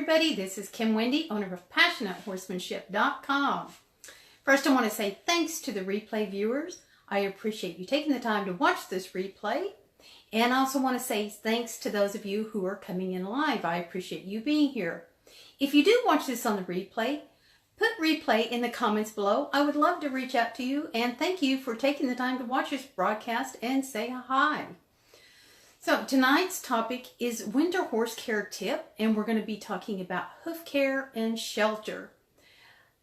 everybody. This is Kim Wendy, owner of PassionateHorsemanship.com. First, I want to say thanks to the replay viewers. I appreciate you taking the time to watch this replay. And I also want to say thanks to those of you who are coming in live. I appreciate you being here. If you do watch this on the replay, put replay in the comments below. I would love to reach out to you and thank you for taking the time to watch this broadcast and say hi. So tonight's topic is winter horse care tip, and we're going to be talking about hoof care and shelter.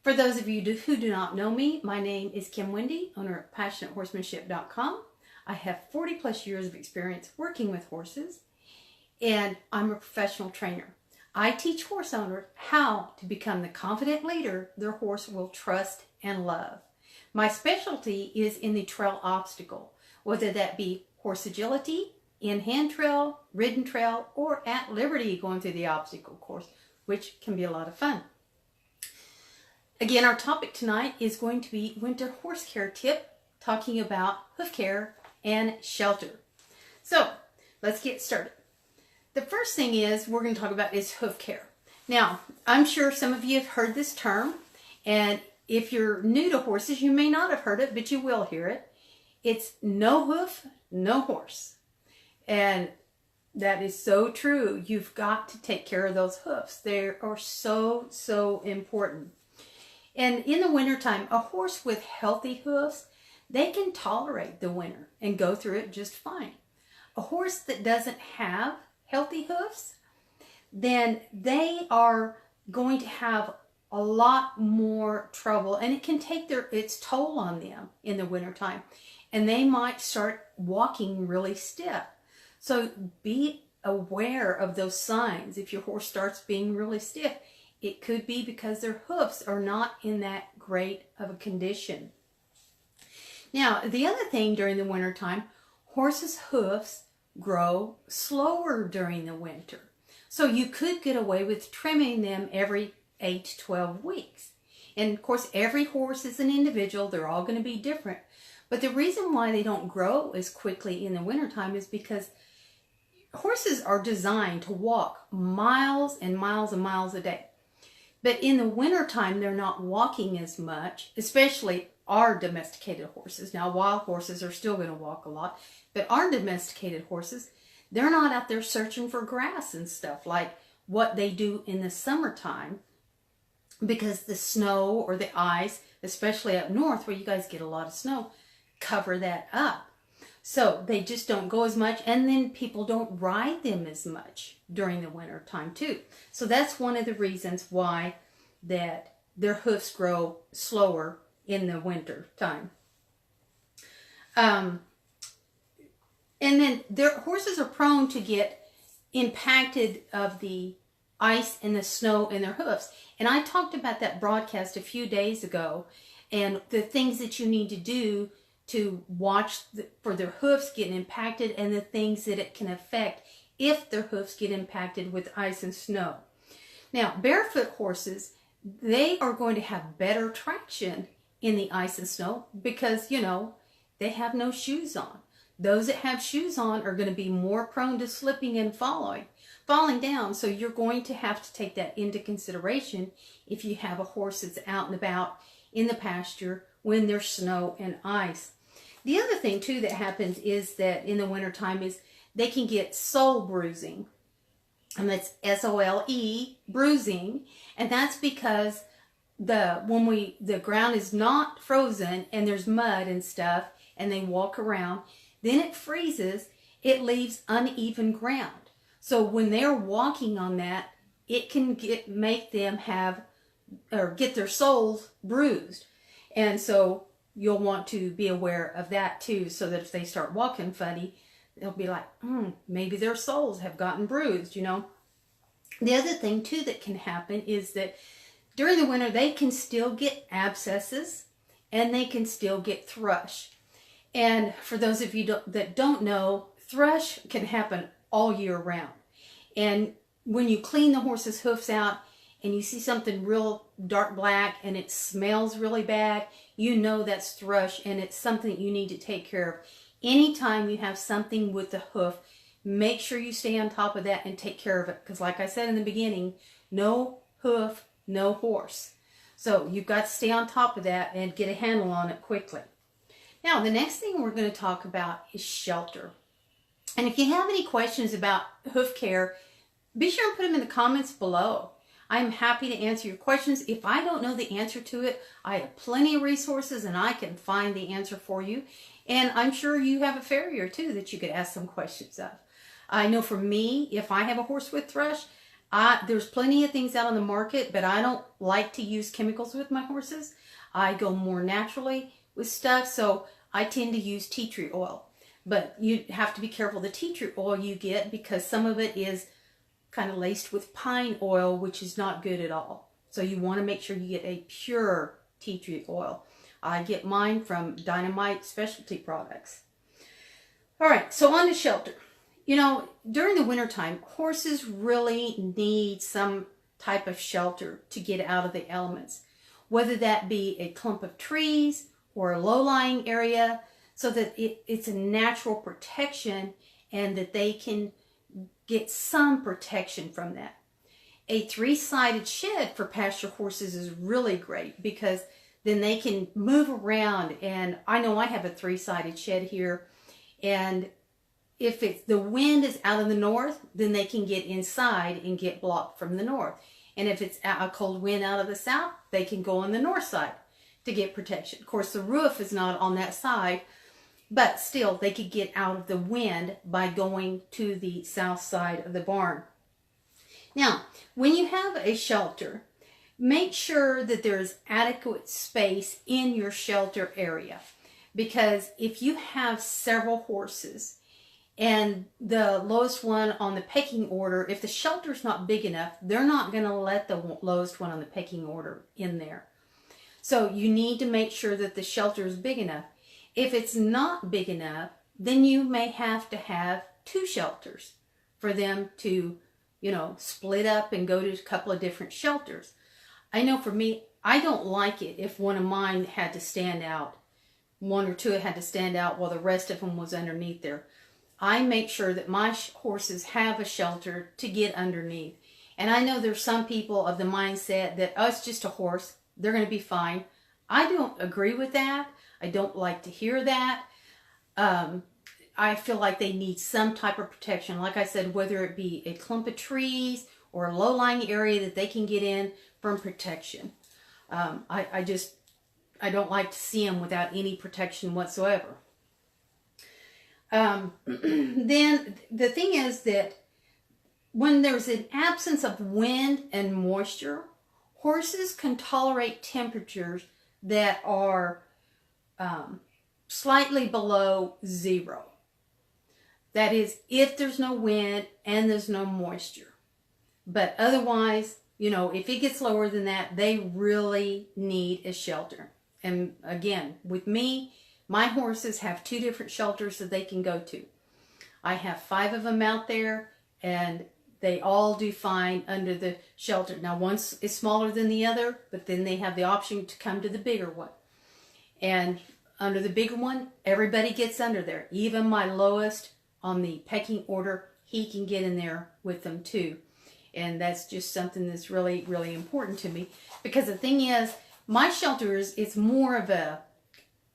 For those of you who do not know me, my name is Kim Wendy, owner of PassionateHorsemanship.com. I have 40 plus years of experience working with horses, and I'm a professional trainer. I teach horse owners how to become the confident leader their horse will trust and love. My specialty is in the trail obstacle, whether that be horse agility, in-hand trail, ridden trail, or at liberty going through the obstacle course, which can be a lot of fun. Again, our topic tonight is going to be winter horse care tip, talking about hoof care and shelter. So let's get started. The first thing we're going to talk about is hoof care. Now, I'm sure some of you have heard this term, and if you're new to horses, you may not have heard it, but you will hear it. It's no hoof, no horse. And that is so true. You've got to take care of those hoofs. They are so, so important. And in the wintertime, a horse with healthy hoofs, they can tolerate the winter and go through it just fine. A horse that doesn't have healthy hoofs, then they are going to have a lot more trouble, and it can take its toll on them in the wintertime. And they might start walking really stiff. So be aware of those signs. If your horse starts being really stiff, it could be because their hoofs are not in that great of a condition. Now, the other thing during the wintertime, horses' hoofs grow slower during the winter. So you could get away with trimming them every 8 to 12 weeks. And of course, every horse is an individual. They're all going to be different. But the reason why they don't grow as quickly in the wintertime is because horses are designed to walk miles and miles and miles a day. But in the wintertime, they're not walking as much, especially our domesticated horses. Now, wild horses are still going to walk a lot, but our domesticated horses, they're not out there searching for grass and stuff like what they do in the summertime, because the snow or the ice, especially up north where you guys get a lot of snow, cover that up. So they just don't go as much, and then people don't ride them as much during the winter time too. So that's one of the reasons why that their hoofs grow slower in the winter time. And then their horses are prone to get impacted of the ice and the snow in their hoofs. And I talked about that broadcast a few days ago, and the things that you need to do to watch for their hoofs getting impacted, and the things that it can affect if their hoofs get impacted with ice and snow. Now, barefoot horses, they are going to have better traction in the ice and snow because, they have no shoes on. Those that have shoes on are going to be more prone to slipping and falling down. So you're going to have to take that into consideration if you have a horse that's out and about in the pasture when there's snow and ice. The other thing too that happens is that in the wintertime is they can get sole bruising. And that's S-O-L-E, bruising. And that's because when the ground is not frozen and there's mud and stuff and they walk around, then it freezes, it leaves uneven ground. So when they're walking on that, it can make them get their soles bruised. And so you'll want to be aware of that too, so that if they start walking funny, they'll be like, maybe their soles have gotten bruised, The other thing too that can happen is that during the winter, they can still get abscesses and they can still get thrush. And for those of you that don't know, thrush can happen all year round. And when you clean the horse's hoofs out and you see something real dark black and it smells really bad, that's thrush, and it's something you need to take care of. Anytime you have something with the hoof Make sure you stay on top of that and take care of it. Because like I said in the beginning, no hoof, no horse. So you've got to stay on top of that and get a handle on it quickly. Now, the next thing we're going to talk about is shelter. And if you have any questions about hoof care, be sure and put them in the comments below. I'm happy to answer your questions. If I don't know the answer to it, I have plenty of resources and I can find the answer for you. And I'm sure you have a farrier too that you could ask some questions of. I know for me, if I have a horse with thrush, there's plenty of things out on the market, but I don't like to use chemicals with my horses. I go more naturally with stuff, so I tend to use tea tree oil. But you have to be careful the tea tree oil you get, because some of it is kind of laced with pine oil, which is not good at all. So you want to make sure you get a pure tea tree oil. I get mine from Dynamite Specialty Products. All right, so on to shelter. You know, during the wintertime, horses really need some type of shelter to get out of the elements, whether that be a clump of trees or a low-lying area, so that it's a natural protection and that they can get some protection from that. A three-sided shed for pasture horses is really great, because then they can move around. And I know I have a three-sided shed here, and if the wind is out of the north, then they can get inside and get blocked from the north. And if it's a cold wind out of the south, they can go on the north side to get protection. Of course, the roof is not on that side, but still they could get out of the wind by going to the south side of the barn. Now, when you have a shelter, make sure that there's adequate space in your shelter area, because if you have several horses and the lowest one on the pecking order, if the shelter's not big enough, they're not going to let the lowest one on the pecking order in there. So you need to make sure that the shelter is big enough. If it's not big enough, then you may have to have two shelters for them to, you know, split up and go to a couple of different shelters. I know for me, I don't like it if one of mine had to stand out, one or two had to stand out while the rest of them was underneath there. I make sure that my horses have a shelter to get underneath. And I know there's some people of the mindset that, oh, it's just a horse, they're going to be fine. I don't agree with that. I don't like to hear that. I feel like they need some type of protection. Like I said, whether it be a clump of trees or a low-lying area that they can get in from protection. I don't like to see them without any protection whatsoever. Then the thing is that when there's an absence of wind and moisture, horses can tolerate temperatures that are slightly below 0. That is, if there's no wind and there's no moisture. But otherwise, you know, if it gets lower than that, they really need a shelter. And again, with me, my horses have 2 different shelters that they can go to. I have 5 of them out there, and they all do fine under the shelter. Now, one is smaller than the other, but then they have the option to come to the bigger one. And under the bigger one, everybody gets under there. Even my lowest on the pecking order, he can get in there with them too. And that's just something that's really, really important to me. Because the thing is, my shelters, it's more of it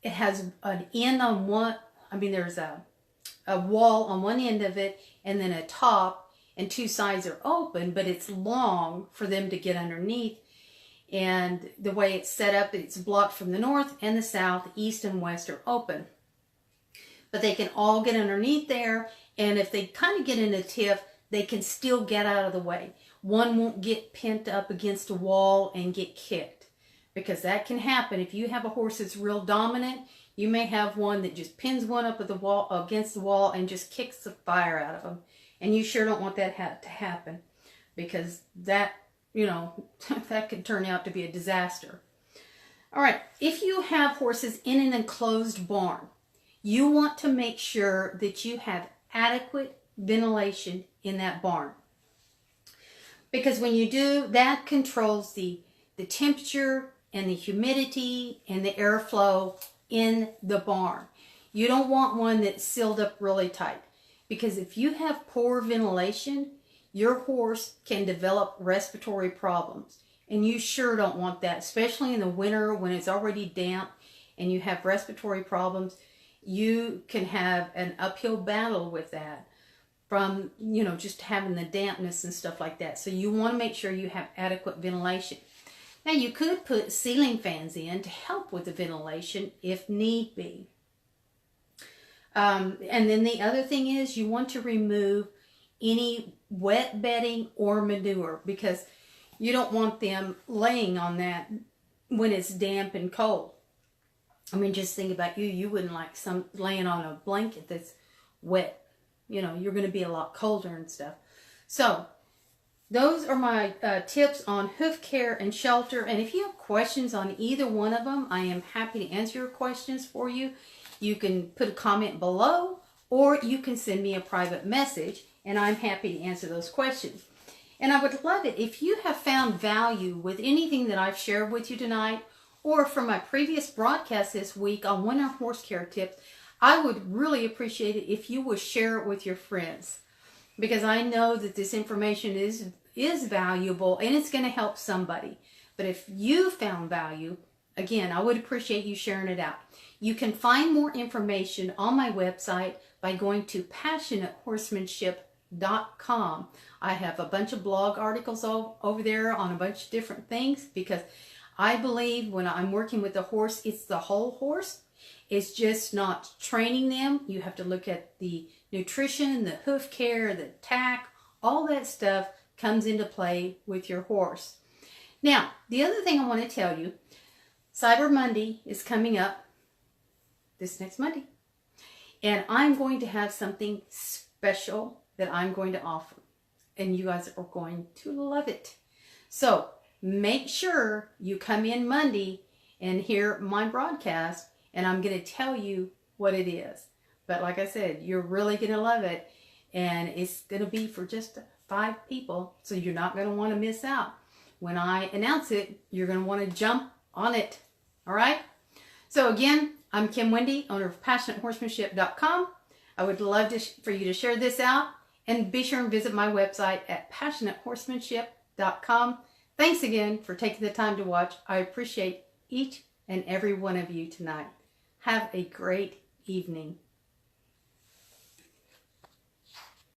has an end on one, there's a wall on one end of it, and then a top, and 2 sides are open, but it's long for them to get underneath. And the way it's set up, it's blocked from the north and the south, east and west are open. But they can all get underneath there, and if they kind of get in a tiff, they can still get out of the way. One won't get pent up against a wall and get kicked, because that can happen. If you have a horse that's real dominant, you may have one that just pins one up at the wall, against the wall, and just kicks the fire out of them. And you sure don't want that to happen, because that, you know, that could turn out to be a disaster. All right, if you have horses in an enclosed barn, you want to make sure that you have adequate ventilation in that barn. Because when you do, that controls the temperature and the humidity and the airflow in the barn. You don't want one that's sealed up really tight. because if you have poor ventilation, your horse can develop respiratory problems. And you sure don't want that, especially in the winter when it's already damp and you have respiratory problems. You can have an uphill battle with that from, just having the dampness and stuff like that. So you want to make sure you have adequate ventilation. Now you could put ceiling fans in to help with the ventilation if need be. And then the other thing is you want to remove any wet bedding or manure, because you don't want them laying on that when it's damp and cold. I mean, just think about you. You wouldn't like some laying on a blanket that's wet. You're going to be a lot colder and stuff. So those are my tips on hoof care and shelter. And if you have questions on either one of them, I am happy to answer your questions for you. You can put a comment below, or you can send me a private message, and I'm happy to answer those questions. And I would love it if you have found value with anything that I've shared with you tonight, or from my previous broadcast this week on winter horse care tips. I would really appreciate it if you would share it with your friends, because I know that this information is valuable and it's going to help somebody. But if you found value, again, I would appreciate you sharing it out. You can find more information on my website by going to passionatehorsemanship.com. I have a bunch of blog articles over there on a bunch of different things, because I believe when I'm working with a horse, it's the whole horse. It's just not training them. You have to look at the nutrition, the hoof care, the tack, all that stuff comes into play with your horse. Now, the other thing I want to tell you, Cyber Monday is coming up this next Monday. And I'm going to have something special that I'm going to offer. And you guys are going to love it. So make sure you come in Monday and hear my broadcast, and I'm going to tell you what it is. But like I said, you're really going to love it. And it's going to be for just 5 people. So you're not going to want to miss out. When I announce it, you're going to want to jump on it. All right? So again, I'm Kim Wendy, owner of PassionateHorsemanship.com. I would love for you to share this out, and be sure and visit my website at PassionateHorsemanship.com. Thanks again for taking the time to watch. I appreciate each and every one of you tonight. Have a great evening.